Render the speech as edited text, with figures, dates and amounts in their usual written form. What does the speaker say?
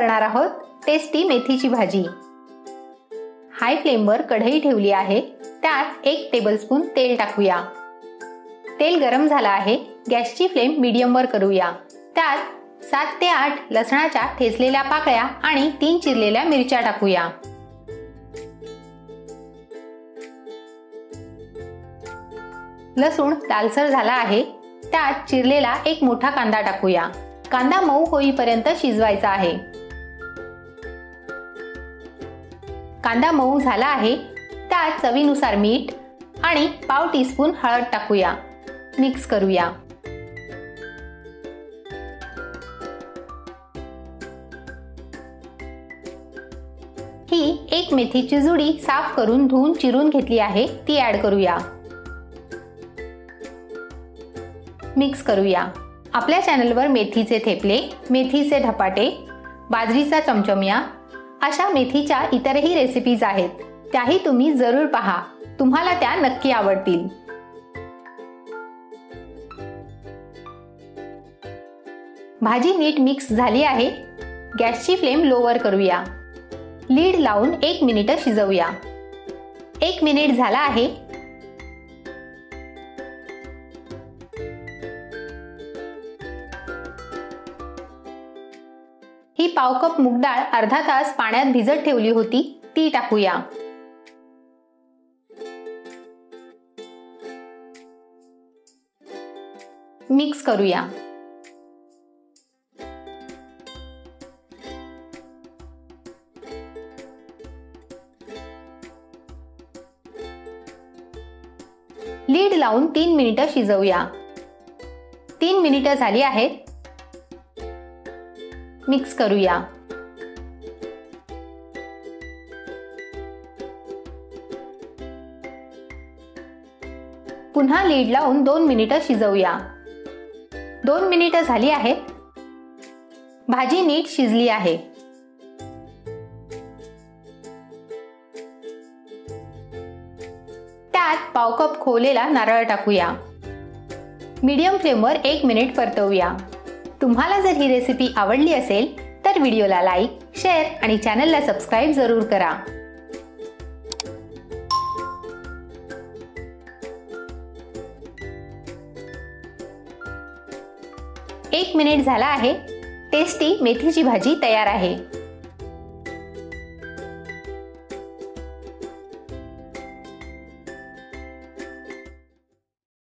करणार आहोत टेस्टी मेथीची भाजी। हाय फ्लेमवर कढई ठेवली आहे, त्यात 1 टेबलस्पून तेल टाकूया। तेल गरम झालं आहे, गॅसची फ्लेम मीडियमवर करूया। त्यात 7 ते 8 लसणाच्या ठेचलेल्या पाकळ्या आणि 3 चिरलेल्या मिरच्या टाकूया। लसूण लालसर झाला आहे, त्यात चिरलेला 1 मोठा कांदा टाकूया। कांदा मऊ होईपर्यंत शिजवायचा आहे। कांदा मऊ झाला आहे, त्यात चवीनुसार मीठ आणि पाव टीस्पून हळद टाकूया। मिक्स करूया। ही 1 मेथीची जुडी साफ करून धुवून चिरून घेतली आहे, ती ऍड करूया। मिक्स करूया। आपल्या चॅनलवर मेथीचे थेपले, मेथीचे धपाटे, बाजरीचा चमचमिया अशा मेथीच्या इतरही रेसिपीज आहेत, त्याही तुम्ही जरूर पहा, तुम्हाला त्या नक्की आवडतील। भाजी नीट मिक्स झाली आहे, गॅसची फ्लेम लोवर करूया। लीड लावून 1 मिनिट शिजवूया। 1 मिनिट झाला आहे। ही पाव कप मूग डाळ अर्धा तास पाण्यात भिजत ठेवली होती, ती टाकूया। मिक्स करूया। लीड लावून 3 मिनिट शिजवूया। 3 मिनिट झाली आहेत। मिक्स करूया। पुन्हा लीड लावून 2 मिनिट शिजवूया। 2 मिनिट झाली आहेत। भाजी नीट शिजली आहे। त्यात पाव कप खोवलेला नारळ टाकूया। मीडियम फ्लेमवर 1 मिनिट परतवूया। तुम्हाला जर ही रेसिपी आवडली असेल तर व्हिडिओला लाईक, शेअर आणि चॅनलला सबस्क्राईब जरूर करा। 1 मिनिट झाला आहे। टेस्टी मेथीची भाजी तयार आहे।